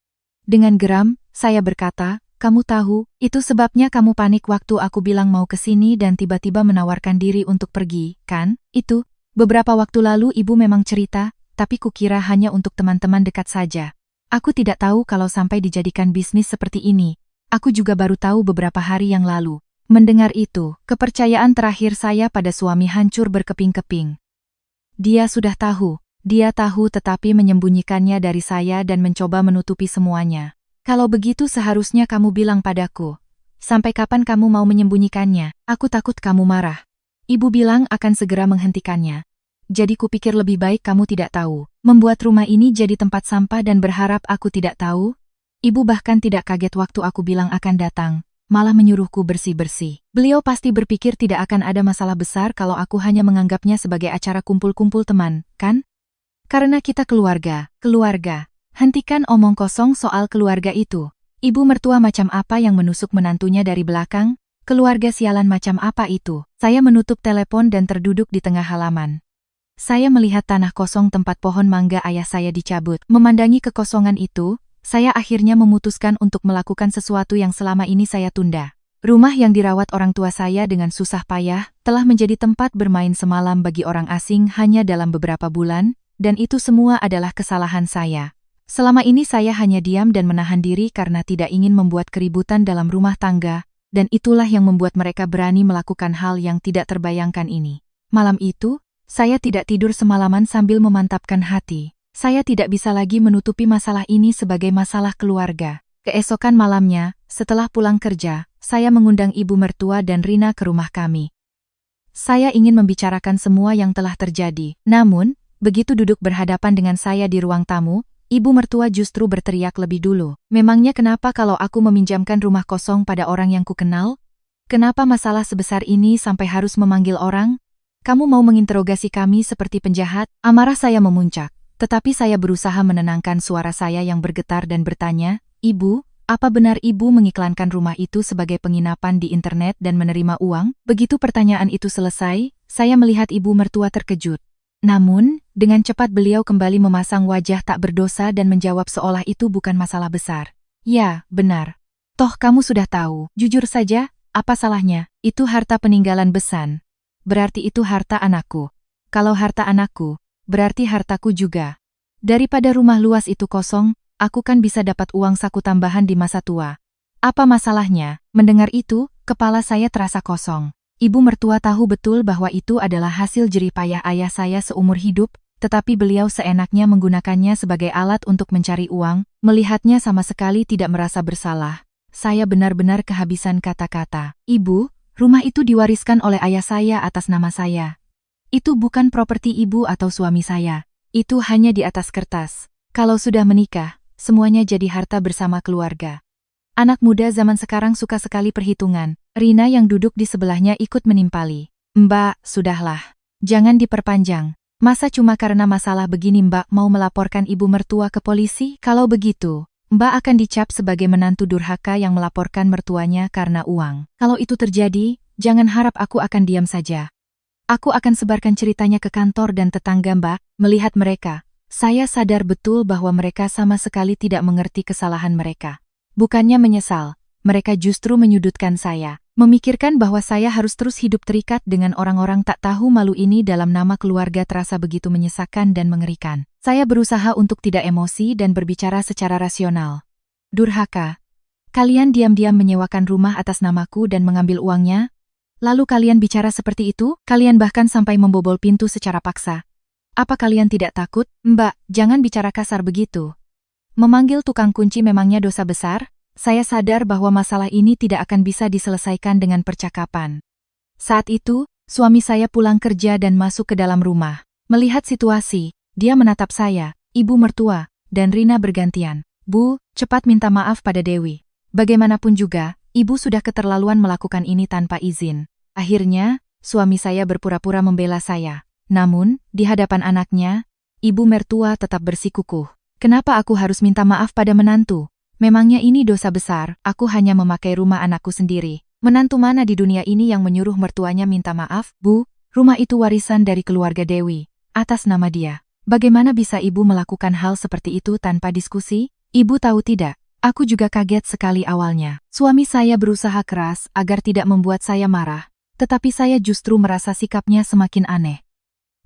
Dengan geram, saya berkata, "Kamu tahu, itu sebabnya kamu panik waktu aku bilang mau ke sini dan tiba-tiba menawarkan diri untuk pergi, kan? Itu, beberapa waktu lalu ibu memang cerita, tapi kukira hanya untuk teman-teman dekat saja. Aku tidak tahu kalau sampai dijadikan bisnis seperti ini. Aku juga baru tahu beberapa hari yang lalu." Mendengar itu, kepercayaan terakhir saya pada suami hancur berkeping-keping. Dia tahu tetapi menyembunyikannya dari saya dan mencoba menutupi semuanya. "Kalau begitu seharusnya kamu bilang padaku. Sampai kapan kamu mau menyembunyikannya? Aku takut kamu marah." Ibu bilang akan segera menghentikannya. Jadi kupikir lebih baik kamu tidak tahu. Membuat rumah ini jadi tempat sampah dan berharap aku tidak tahu? Ibu bahkan tidak kaget waktu aku bilang akan datang, malah menyuruhku bersih-bersih. Beliau pasti berpikir tidak akan ada masalah besar kalau aku hanya menganggapnya sebagai acara kumpul-kumpul teman, kan? Karena kita keluarga. Hentikan omong kosong soal keluarga itu. Ibu mertua macam apa yang menusuk menantunya dari belakang? Keluarga sialan macam apa itu? Saya menutup telepon dan terduduk di tengah halaman. Saya melihat tanah kosong tempat pohon mangga ayah saya dicabut. Memandangi kekosongan itu, saya akhirnya memutuskan untuk melakukan sesuatu yang selama ini saya tunda. Rumah yang dirawat orang tua saya dengan susah payah telah menjadi tempat bermain semalam bagi orang asing hanya dalam beberapa bulan, dan itu semua adalah kesalahan saya. Selama ini saya hanya diam dan menahan diri karena tidak ingin membuat keributan dalam rumah tangga, dan itulah yang membuat mereka berani melakukan hal yang tidak terbayangkan ini. Malam itu, saya tidak tidur semalaman sambil memantapkan hati. Saya tidak bisa lagi menutupi masalah ini sebagai masalah keluarga. Keesokan malamnya, setelah pulang kerja, saya mengundang ibu mertua dan Rina ke rumah kami. Saya ingin membicarakan semua yang telah terjadi. Namun, begitu duduk berhadapan dengan saya di ruang tamu, ibu mertua justru berteriak lebih dulu. "Memangnya kenapa kalau aku meminjamkan rumah kosong pada orang yang kukenal? Kenapa masalah sebesar ini sampai harus memanggil orang? Kamu mau menginterogasi kami seperti penjahat?" Amarah saya memuncak. Tetapi saya berusaha menenangkan suara saya yang bergetar dan bertanya, "Ibu, apa benar ibu mengiklankan rumah itu sebagai penginapan di internet dan menerima uang?" Begitu pertanyaan itu selesai, saya melihat ibu mertua terkejut. Namun, dengan cepat beliau kembali memasang wajah tak berdosa dan menjawab seolah itu bukan masalah besar. "Ya, benar. Toh kamu sudah tahu. Jujur saja, apa salahnya? Itu harta peninggalan Besan. Berarti itu harta anakku. Kalau harta anakku, berarti hartaku juga. Daripada rumah luas itu kosong, aku kan bisa dapat uang saku tambahan di masa tua. Apa masalahnya?" Mendengar itu, kepala saya terasa kosong. Ibu mertua tahu betul bahwa itu adalah hasil jerih payah ayah saya seumur hidup, tetapi beliau seenaknya menggunakannya sebagai alat untuk mencari uang. Melihatnya sama sekali tidak merasa bersalah. Saya benar-benar kehabisan kata-kata. "Ibu, rumah itu diwariskan oleh ayah saya atas nama saya. Itu bukan properti ibu atau suami saya. Itu hanya di atas kertas. Kalau sudah menikah, semuanya jadi harta bersama keluarga." Anak muda zaman sekarang suka sekali perhitungan. Rina yang duduk di sebelahnya ikut menimpali. "Mbak, sudahlah. Jangan diperpanjang. Masa cuma karena masalah begini Mbak mau melaporkan ibu mertua ke polisi? Kalau begitu, Mbak akan dicap sebagai menantu durhaka yang melaporkan mertuanya karena uang. Kalau itu terjadi, jangan harap aku akan diam saja. Aku akan sebarkan ceritanya ke kantor dan tetangga Mbak." Melihat mereka, saya sadar betul bahwa mereka sama sekali tidak mengerti kesalahan mereka. Bukannya menyesal, mereka justru menyudutkan saya. Memikirkan bahwa saya harus terus hidup terikat dengan orang-orang tak tahu malu ini dalam nama keluarga terasa begitu menyesakan dan mengerikan. Saya berusaha untuk tidak emosi dan berbicara secara rasional. "Durhaka, Kalian diam-diam menyewakan rumah atas namaku dan mengambil uangnya? Lalu kalian bicara seperti itu? Kalian bahkan sampai membobol pintu secara paksa. Apa kalian tidak takut? Mbak, jangan bicara kasar begitu. Memanggil tukang kunci memangnya dosa besar? Saya sadar bahwa masalah ini tidak akan bisa diselesaikan dengan percakapan. Saat itu, suami saya pulang kerja dan masuk ke dalam rumah. Melihat situasi, dia menatap saya, ibu mertua, dan Rina bergantian. Bu, cepat minta maaf pada Dewi. Bagaimanapun juga, ibu sudah keterlaluan melakukan ini tanpa izin. Akhirnya, suami saya berpura-pura membela saya. Namun, di hadapan anaknya, ibu mertua tetap bersikukuh. Kenapa aku harus minta maaf pada menantu? Memangnya ini dosa besar, aku hanya memakai rumah anakku sendiri. Menantu mana di dunia ini yang menyuruh mertuanya minta maaf? Bu, rumah itu warisan dari keluarga Dewi, atas nama dia. Bagaimana bisa ibu melakukan hal seperti itu tanpa diskusi? Ibu tahu tidak? Aku juga kaget sekali awalnya. Suami saya berusaha keras agar tidak membuat saya marah, tetapi saya justru merasa sikapnya semakin aneh.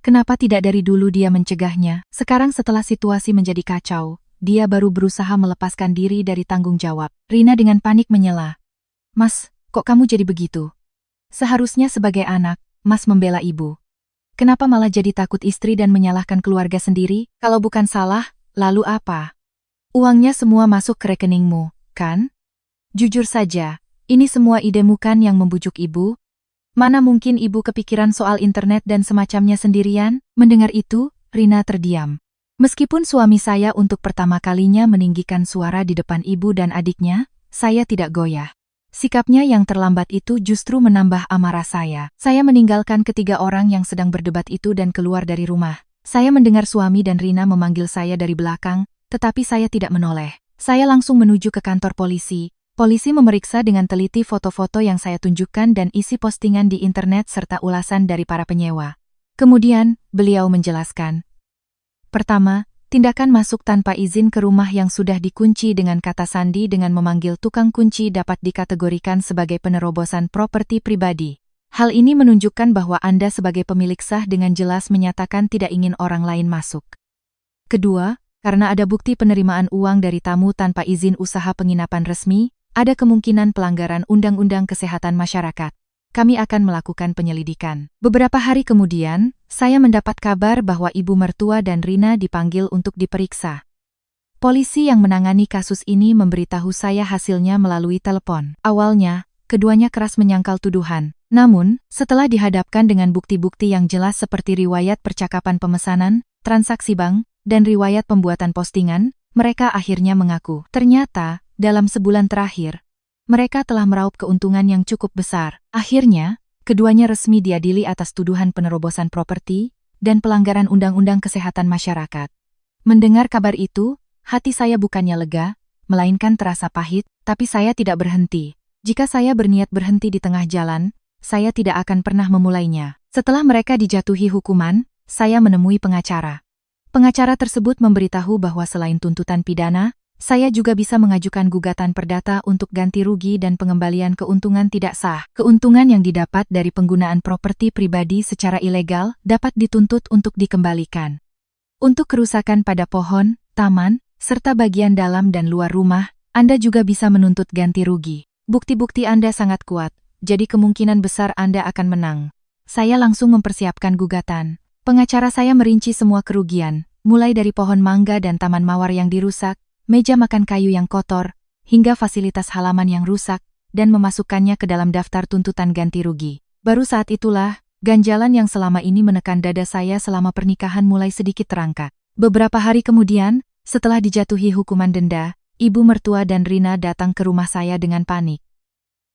Kenapa tidak dari dulu dia mencegahnya? Sekarang setelah situasi menjadi kacau, dia baru berusaha melepaskan diri dari tanggung jawab. Rina dengan panik menyela. Mas, kok kamu jadi begitu? Seharusnya sebagai anak, Mas membela ibu. Kenapa malah jadi takut istri dan menyalahkan keluarga sendiri? Kalau bukan salah, lalu apa? Uangnya semua masuk ke rekeningmu, kan? Jujur saja, ini semua idemu kan yang membujuk ibu? Mana mungkin ibu kepikiran soal internet dan semacamnya sendirian? Mendengar itu, Rina terdiam. Meskipun suami saya untuk pertama kalinya meninggikan suara di depan ibu dan adiknya, saya tidak goyah. Sikapnya yang terlambat itu justru menambah amarah saya. Saya meninggalkan ketiga orang yang sedang berdebat itu dan keluar dari rumah. Saya mendengar suami dan Rina memanggil saya dari belakang, tetapi saya tidak menoleh. Saya langsung menuju ke kantor polisi. Polisi memeriksa dengan teliti foto-foto yang saya tunjukkan dan isi postingan di internet serta ulasan dari para penyewa. Kemudian, beliau menjelaskan. Pertama, tindakan masuk tanpa izin ke rumah yang sudah dikunci dengan kata sandi dengan memanggil tukang kunci dapat dikategorikan sebagai penerobosan properti pribadi. Hal ini menunjukkan bahwa Anda sebagai pemilik sah dengan jelas menyatakan tidak ingin orang lain masuk. Kedua, karena ada bukti penerimaan uang dari tamu tanpa izin usaha penginapan resmi, ada kemungkinan pelanggaran Undang-Undang Kesehatan Masyarakat. Kami akan melakukan penyelidikan. Beberapa hari kemudian, saya mendapat kabar bahwa ibu mertua dan Rina dipanggil untuk diperiksa. Polisi yang menangani kasus ini memberitahu saya hasilnya melalui telepon. Awalnya, keduanya keras menyangkal tuduhan. Namun, setelah dihadapkan dengan bukti-bukti yang jelas seperti riwayat percakapan pemesanan, transaksi bank, dan riwayat pembuatan postingan, mereka akhirnya mengaku. Ternyata, dalam sebulan terakhir, mereka telah meraup keuntungan yang cukup besar. Akhirnya, keduanya resmi diadili atas tuduhan penerobosan properti dan pelanggaran Undang-Undang Kesehatan Masyarakat. Mendengar kabar itu, hati saya bukannya lega, melainkan terasa pahit, tapi saya tidak berhenti. Jika saya berniat berhenti di tengah jalan, saya tidak akan pernah memulainya. Setelah mereka dijatuhi hukuman, saya menemui pengacara. Pengacara tersebut memberitahu bahwa selain tuntutan pidana, saya juga bisa mengajukan gugatan perdata untuk ganti rugi dan pengembalian keuntungan tidak sah. Keuntungan yang didapat dari penggunaan properti pribadi secara ilegal dapat dituntut untuk dikembalikan. Untuk kerusakan pada pohon, taman, serta bagian dalam dan luar rumah, Anda juga bisa menuntut ganti rugi. Bukti-bukti Anda sangat kuat, jadi kemungkinan besar Anda akan menang. Saya langsung mempersiapkan gugatan. Pengacara saya merinci semua kerugian, mulai dari pohon mangga dan taman mawar yang dirusak, meja makan kayu yang kotor, hingga fasilitas halaman yang rusak, dan memasukkannya ke dalam daftar tuntutan ganti rugi. Baru saat itulah, ganjalan yang selama ini menekan dada saya selama pernikahan mulai sedikit terangkat. Beberapa hari kemudian, setelah dijatuhi hukuman denda, ibu mertua dan Rina datang ke rumah saya dengan panik.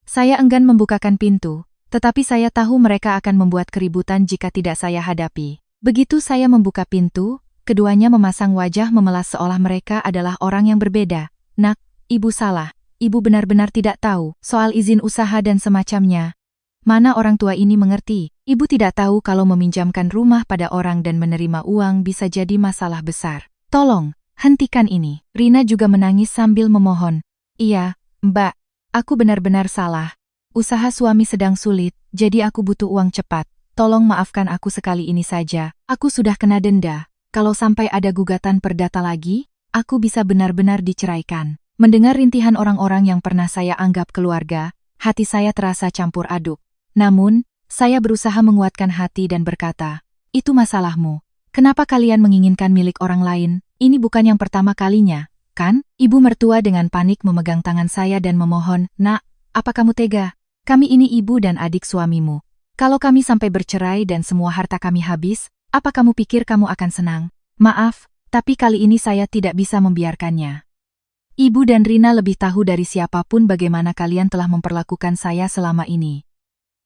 Saya enggan membukakan pintu, tetapi saya tahu mereka akan membuat keributan jika tidak saya hadapi. Begitu saya membuka pintu, keduanya memasang wajah memelas seolah mereka adalah orang yang berbeda. Nak, ibu salah. Ibu benar-benar tidak tahu soal izin usaha dan semacamnya. Mana orang tua ini mengerti? Ibu tidak tahu kalau meminjamkan rumah pada orang dan menerima uang bisa jadi masalah besar. Tolong, hentikan ini. Rina juga menangis sambil memohon. Iya, Mbak, aku benar-benar salah. Usaha suami sedang sulit, jadi aku butuh uang cepat. Tolong maafkan aku sekali ini saja. Aku sudah kena denda. Kalau sampai ada gugatan perdata lagi, aku bisa benar-benar diceraikan. Mendengar rintihan orang-orang yang pernah saya anggap keluarga, hati saya terasa campur aduk. Namun, saya berusaha menguatkan hati dan berkata, "Itu masalahmu. Kenapa kalian menginginkan milik orang lain? Ini bukan yang pertama kalinya, kan?" Ibu mertua dengan panik memegang tangan saya dan memohon, "Nak, apa kamu tega? Kami ini ibu dan adik suamimu. Kalau kami sampai bercerai dan semua harta kami habis, apa kamu pikir kamu akan senang? Maaf, tapi kali ini saya tidak bisa membiarkannya. Ibu dan Rina lebih tahu dari siapapun bagaimana kalian telah memperlakukan saya selama ini.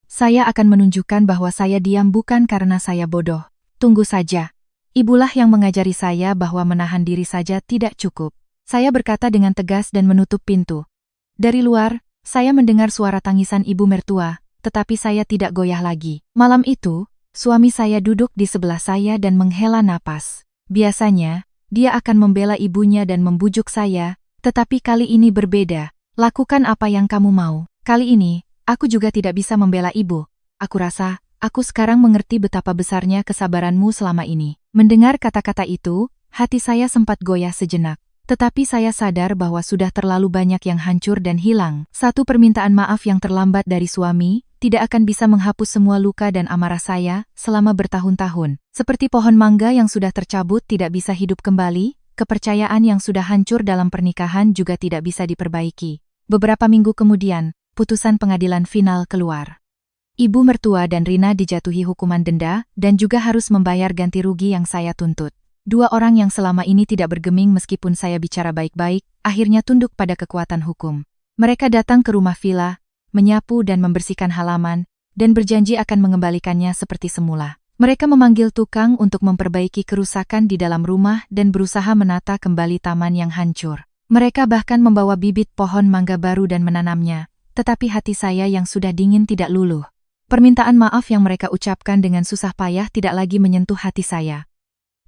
Saya akan menunjukkan bahwa saya diam bukan karena saya bodoh. Tunggu saja. Ibulah yang mengajari saya bahwa menahan diri saja tidak cukup." Saya berkata dengan tegas dan menutup pintu. Dari luar, saya mendengar suara tangisan ibu mertua, tetapi saya tidak goyah lagi. Malam itu, suami saya duduk di sebelah saya dan menghela napas. Biasanya, dia akan membela ibunya dan membujuk saya, tetapi kali ini berbeda. "Lakukan apa yang kamu mau." Kali ini, aku juga tidak bisa membela ibu. Aku rasa, aku sekarang mengerti betapa besarnya kesabaranmu selama ini. Mendengar kata-kata itu, hati saya sempat goyah sejenak. Tetapi saya sadar bahwa sudah terlalu banyak yang hancur dan hilang. Satu permintaan maaf yang terlambat dari suami, tidak akan bisa menghapus semua luka dan amarah saya selama bertahun-tahun. Seperti pohon mangga yang sudah tercabut tidak bisa hidup kembali, kepercayaan yang sudah hancur dalam pernikahan juga tidak bisa diperbaiki. Beberapa minggu kemudian, putusan pengadilan final keluar. Ibu mertua dan Rina dijatuhi hukuman denda dan juga harus membayar ganti rugi yang saya tuntut. Dua orang yang selama ini tidak bergeming meskipun saya bicara baik-baik, akhirnya tunduk pada kekuatan hukum. Mereka datang ke rumah villa, menyapu dan membersihkan halaman, dan berjanji akan mengembalikannya seperti semula. Mereka memanggil tukang untuk memperbaiki kerusakan di dalam rumah dan berusaha menata kembali taman yang hancur. Mereka bahkan membawa bibit pohon mangga baru dan menanamnya, tetapi hati saya yang sudah dingin tidak luluh. Permintaan maaf yang mereka ucapkan dengan susah payah tidak lagi menyentuh hati saya.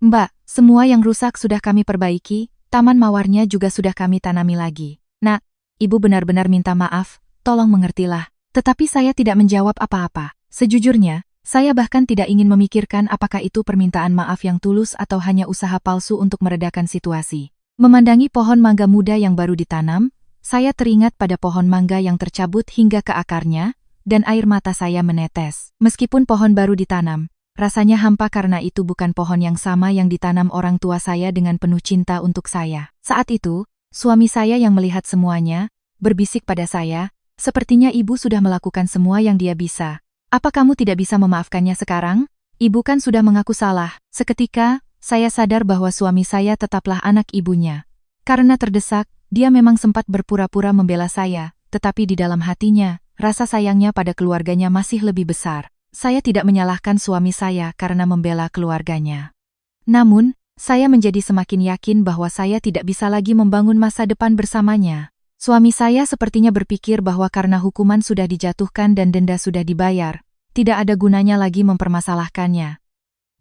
"Mbak, semua yang rusak sudah kami perbaiki, taman mawarnya juga sudah kami tanami lagi. Nak, ibu benar-benar minta maaf, tolong mengertilah." Tetapi saya tidak menjawab apa-apa. Sejujurnya, saya bahkan tidak ingin memikirkan apakah itu permintaan maaf yang tulus atau hanya usaha palsu untuk meredakan situasi. Memandangi pohon mangga muda yang baru ditanam, saya teringat pada pohon mangga yang tercabut hingga ke akarnya, dan air mata saya menetes. Meskipun pohon baru ditanam, rasanya hampa karena itu bukan pohon yang sama yang ditanam orang tua saya dengan penuh cinta untuk saya. Saat itu, suami saya yang melihat semuanya, berbisik pada saya, "Sepertinya ibu sudah melakukan semua yang dia bisa. Apa kamu tidak bisa memaafkannya sekarang? Ibu kan sudah mengaku salah." Seketika, saya sadar bahwa suami saya tetaplah anak ibunya. Karena terdesak, dia memang sempat berpura-pura membela saya, tetapi di dalam hatinya, rasa sayangnya pada keluarganya masih lebih besar. Saya tidak menyalahkan suami saya karena membela keluarganya. Namun, saya menjadi semakin yakin bahwa saya tidak bisa lagi membangun masa depan bersamanya. Suami saya sepertinya berpikir bahwa karena hukuman sudah dijatuhkan dan denda sudah dibayar, tidak ada gunanya lagi mempermasalahkannya.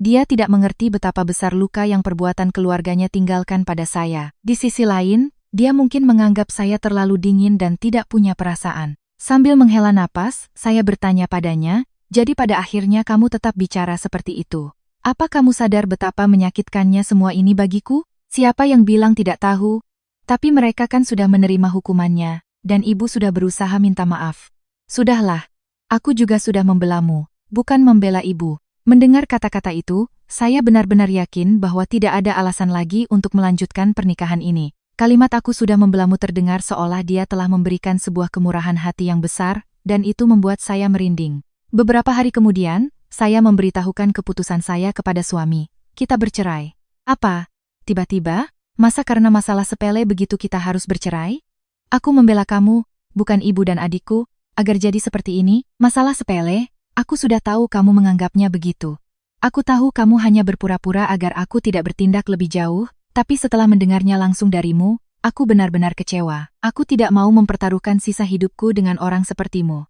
Dia tidak mengerti betapa besar luka yang perbuatan keluarganya tinggalkan pada saya. Di sisi lain, dia mungkin menganggap saya terlalu dingin dan tidak punya perasaan. Sambil menghela napas, saya bertanya padanya, "Jadi pada akhirnya kamu tetap bicara seperti itu. Apa kamu sadar betapa menyakitkannya semua ini bagiku? Siapa yang bilang tidak tahu? Tapi mereka kan sudah menerima hukumannya, dan ibu sudah berusaha minta maaf." "Sudahlah, aku juga sudah membelamu, bukan membela ibu." Mendengar kata-kata itu, saya benar-benar yakin bahwa tidak ada alasan lagi untuk melanjutkan pernikahan ini. Kalimat "aku sudah membelamu" terdengar seolah dia telah memberikan sebuah kemurahan hati yang besar, dan itu membuat saya merinding. Beberapa hari kemudian, saya memberitahukan keputusan saya kepada suami. "Kita bercerai." "Apa? Tiba-tiba? Masa karena masalah sepele begitu kita harus bercerai? Aku membela kamu, bukan ibu dan adikku, agar jadi seperti ini." "Masalah sepele? Aku sudah tahu kamu menganggapnya begitu. Aku tahu kamu hanya berpura-pura agar aku tidak bertindak lebih jauh, tapi setelah mendengarnya langsung darimu, aku benar-benar kecewa. Aku tidak mau mempertaruhkan sisa hidupku dengan orang sepertimu.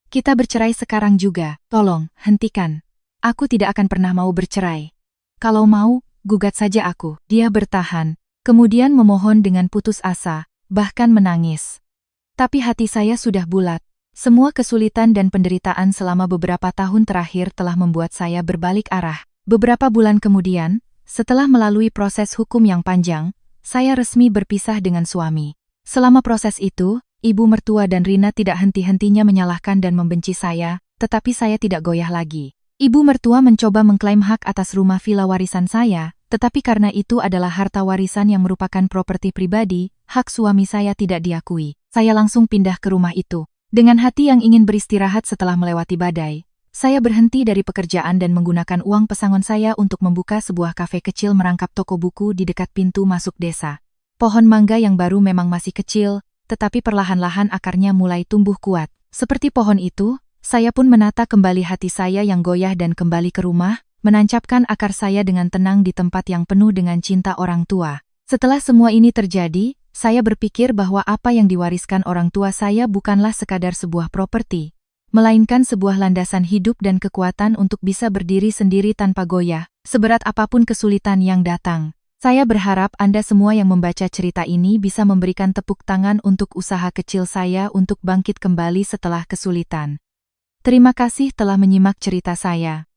Kita bercerai sekarang juga, tolong, hentikan. Aku tidak akan pernah mau bercerai. Kalau mau, gugat saja aku." Dia bertahan, kemudian memohon dengan putus asa, bahkan menangis. Tapi hati saya sudah bulat. Semua kesulitan dan penderitaan selama beberapa tahun terakhir telah membuat saya berbalik arah. Beberapa bulan kemudian, setelah melalui proses hukum yang panjang, saya resmi berpisah dengan suami. Selama proses itu, ibu mertua dan Rina tidak henti-hentinya menyalahkan dan membenci saya, tetapi saya tidak goyah lagi. Ibu mertua mencoba mengklaim hak atas rumah villa warisan saya, tetapi karena itu adalah harta warisan yang merupakan properti pribadi, hak suami saya tidak diakui. Saya langsung pindah ke rumah itu. Dengan hati yang ingin beristirahat setelah melewati badai, saya berhenti dari pekerjaan dan menggunakan uang pesangon saya untuk membuka sebuah kafe kecil merangkap toko buku di dekat pintu masuk desa. Pohon mangga yang baru memang masih kecil, tetapi perlahan-lahan akarnya mulai tumbuh kuat. Seperti pohon itu, saya pun menata kembali hati saya yang goyah dan kembali ke rumah, menancapkan akar saya dengan tenang di tempat yang penuh dengan cinta orang tua. Setelah semua ini terjadi, saya berpikir bahwa apa yang diwariskan orang tua saya bukanlah sekadar sebuah properti, melainkan sebuah landasan hidup dan kekuatan untuk bisa berdiri sendiri tanpa goyah, seberat apapun kesulitan yang datang. Saya berharap Anda semua yang membaca cerita ini bisa memberikan tepuk tangan untuk usaha kecil saya untuk bangkit kembali setelah kesulitan. Terima kasih telah menyimak cerita saya.